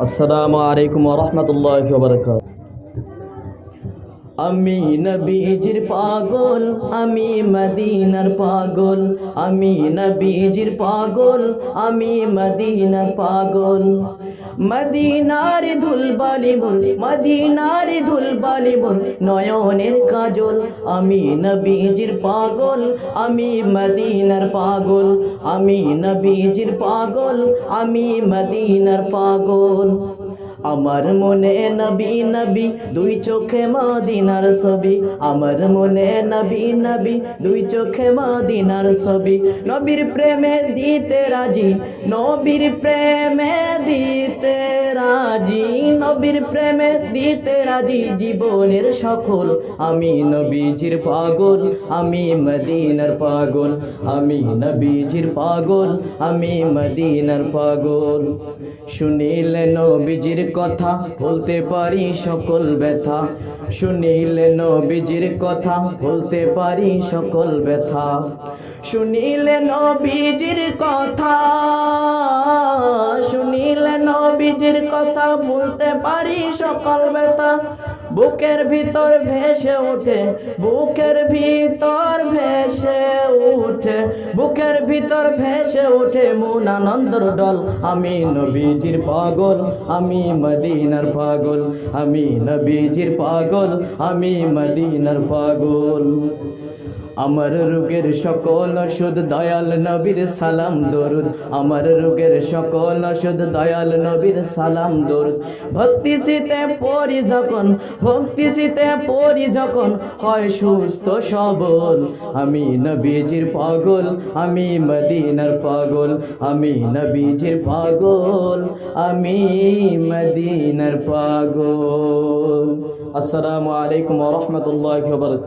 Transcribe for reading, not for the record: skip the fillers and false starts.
আসসালামু আলাইকুম ওয়া রাহমাতুল্লাহি ওয়া বারাকাতুহু। আমি নবীজির পাগল, আমি মদিনার পাগল, আমি নবীজির পাগল, আমি মদিনার পাগল। মদিনার ধুলবালি মোর, মদিনার ধুলবালি মোর নয়নের কাজল। আমি নবীজির পাগল, আমি মদিনার পাগল, আমি নবীজির পাগল, আমি মদিনার পাগল। আমার মনে নবী নবী দুই চোখে মদিনার ছবি, আমার মনে নবী নবী দুই চোখে মদিনার ছবি। নবীর প্রেমে দিতে রাজি, নবীর প্রেমে দিতে রাজি, নবীর প্রেমে দিতে রাজি জীবনের সকল। আমি নবীজির পাগল, আমি মদিনার পাগল, আমি নবীজির পাগল, আমি মদিনার পাগল। শুনিলে নবীজির কথা বলতে পারি সকল ব্যথা, শুনিলে নবীজির কথা বলতে পারি সকল ব্যথা। শুনিলে নবীজির কথা, শুনিলে নবীজির কথা বলতে পারি সকল ব্যথা। বুকের ভিতর ভেসে ওঠে, বুকের ভিতর ভেসে ওঠে, বুকের ভিতর ভেসে ওঠে মন আনন্দর ডল। আমি নবীজির পাগল, আমি মদিনার পাগল, আমি নবীজির পাগল, আমি মদিনার পাগল। আমার রোগের সকল ওষুধ দয়াল নবীর সালাম দরুদ, আমার রোগের সকল ওষুধ দয়াল নবীর সালাম দরুদ। ভক্তি শীতে পড়ি যখন, ভক্তি শীতে পড়ি যখন হয় সুস্থ সবল। আমি নবীজির পাগল, আমি মদিনার পাগল, আমি নবীজির পাগল, আমি মদিনার পাগল। আসসালামু আলাইকুম ওয়া রাহমাতুল্লাহি ওয়া বারাকাতুহু।